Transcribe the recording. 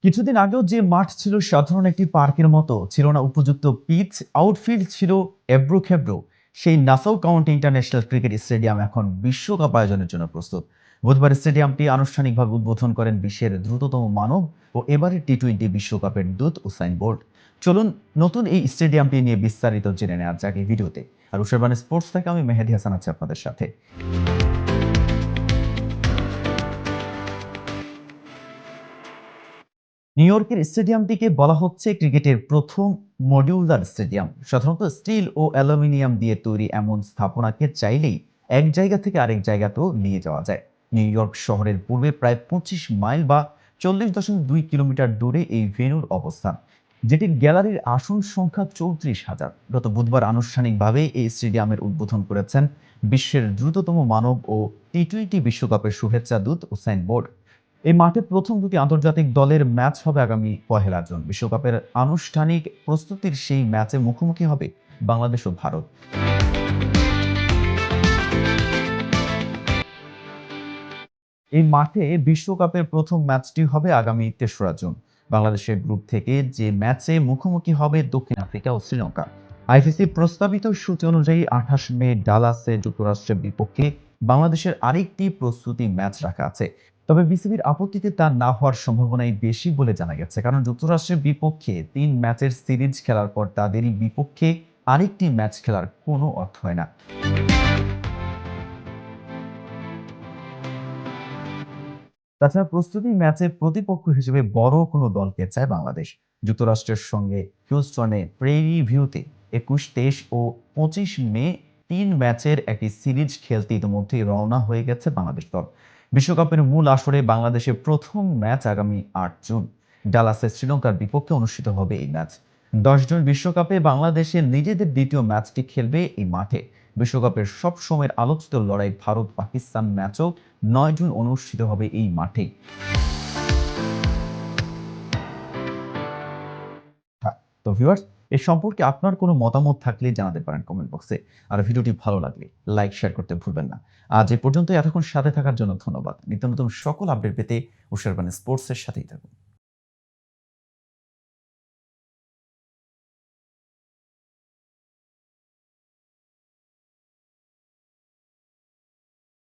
কিছুদিন আগেও যে মাঠ ছিল সাধারণ একটি পার্কের মতো, ছিল না উপযুক্ত পিচ, আউটফিল্ড ছিল এবড়ো-খেবড়ো। সেই Nassau county international cricket stadium এখন বিশ্বকাপ আয়োজনের জন্য প্রস্তুত। বুধবার স্টেডিয়ামটি আনুষ্ঠানিকভাবে উদ্বোধন করেন বিশ্বের দ্রুততম মানব ও এবারের টি-20 বিশ্বকাপের দূত উসাইন বোল্ট। চলুন নতুন এই স্টেডিয়ামটি নিয়ে বিস্তারিত জেনে নেওয়া যাক এই ভিডিওতে। আর উশারবান স্পোর্টস থেকে আমি মেহেদী হাসান আছি আপনাদের সাথে। নিউ ইয়র্কের স্টেডিয়ামটিকে বলা হচ্ছে ক্রিকেটের প্রথম মডিউলার স্টেডিয়াম। সাধারণত স্টিল ও অ্যালুমিনিয়াম দিয়ে তৈরি এমন স্থাপনাকে চাইলেই এক জায়গা থেকে আরেক জায়গাতেও নিয়ে যাওয়া যায়। নিউ ইয়র্ক শহরের পূর্বে প্রায় 25 মাইল বা 40.2 কিলোমিটার দূরে এই ভেন্যুর অবস্থান, যেটির গ্যালারির আসন সংখ্যা 34,000। গত বুধবার আনুষ্ঠানিকভাবে এই স্টেডিয়ামের উদ্বোধন করেছেন বিশ্বের দ্রুততম মানব ও টি-20 বিশ্বকাপের শুভেচ্ছা দূত উসাইন বোল্ট। এই মাঠে প্রথম দুটি আন্তর্জাতিক দলের ম্যাচ হবে আগামী 1 জুন। বিশ্বকাপের আনুষ্ঠানিক প্রস্তুতির সেই ম্যাচে মুখোমুখি হবে বাংলাদেশ ও ভারত। এই মাঠে বিশ্বকাপের প্রথম ম্যাচটি হবে আগামী 3রা জুন। বাংলাদেশের গ্রুপ থেকে যে ম্যাচে মুখোমুখি হবে দক্ষিণ আফ্রিকা ও শ্রীলঙ্কা। আইসিসির প্রস্তাবিত সূচি অনুযায়ী 28 মে ডালাসে যুক্তরাষ্ট্রের বিপক্ষে বাংলাদেশের আরেকটি প্রস্তুতি ম্যাচ রাখা আছে। তবে বিসিবির আপত্তিতে তা না হওয়ার সম্ভাবনাই বেশি বলে জানা গেছে, কারণ যুক্তরাষ্ট্রের বিপক্ষে 3 ম্যাচের সিরিজ খেলার পর তাদেরই বিপক্ষে আরেকটি ম্যাচ খেলার কোনো অর্থ হয় না। তাছাড়া প্রস্তুতি ম্যাচের প্রতিপক্ষ হিসেবে বড় কোনো দলকে চায় বাংলাদেশ। যুক্তরাষ্ট্রের সঙ্গে হিউস্টনে প্রেরি ভিউতে 21, 23 ও 25 মে 3 ম্যাচের একটি সিরিজ খেলতে ইতিমধ্যেই রওনা হয়ে গেছে বাংলাদেশ দল। বিশ্বকাপের মূল আসরে বাংলাদেশের প্রথম ম্যাচ আগামী 8 জুন ডালাসে শ্রীলঙ্কার বিপক্ষে অনুষ্ঠিত হবে এই ম্যাচ। 10 জন বিশ্বকাপে বাংলাদেশের নিজেদের দ্বিতীয় ম্যাচটি খেলবে এই মাঠে। বিশ্বকাপের সব সময়ের আলোচিত লড়াই ভারত পাকিস্তান ম্যাচও 9 জুন অনুষ্ঠিত হবে এই মাঠেই। হ্যাঁ, তো ভিউয়ার্স, এ সম্পর্কে আপনার কোনো মতামত থাকলে জানাতে পারেন কমেন্ট বক্সে। আর ভিডিওটি ভালো লাগলে লাইক শেয়ার করতে ভুলবেন না। আজ এ পর্যন্ত, এতক্ষণ সাথে থাকার জন্য ধন্যবাদ। নিত্য নতুন সকল আপডেট পেতে উশারবান স্পোর্টসের সাথেই থাকুন।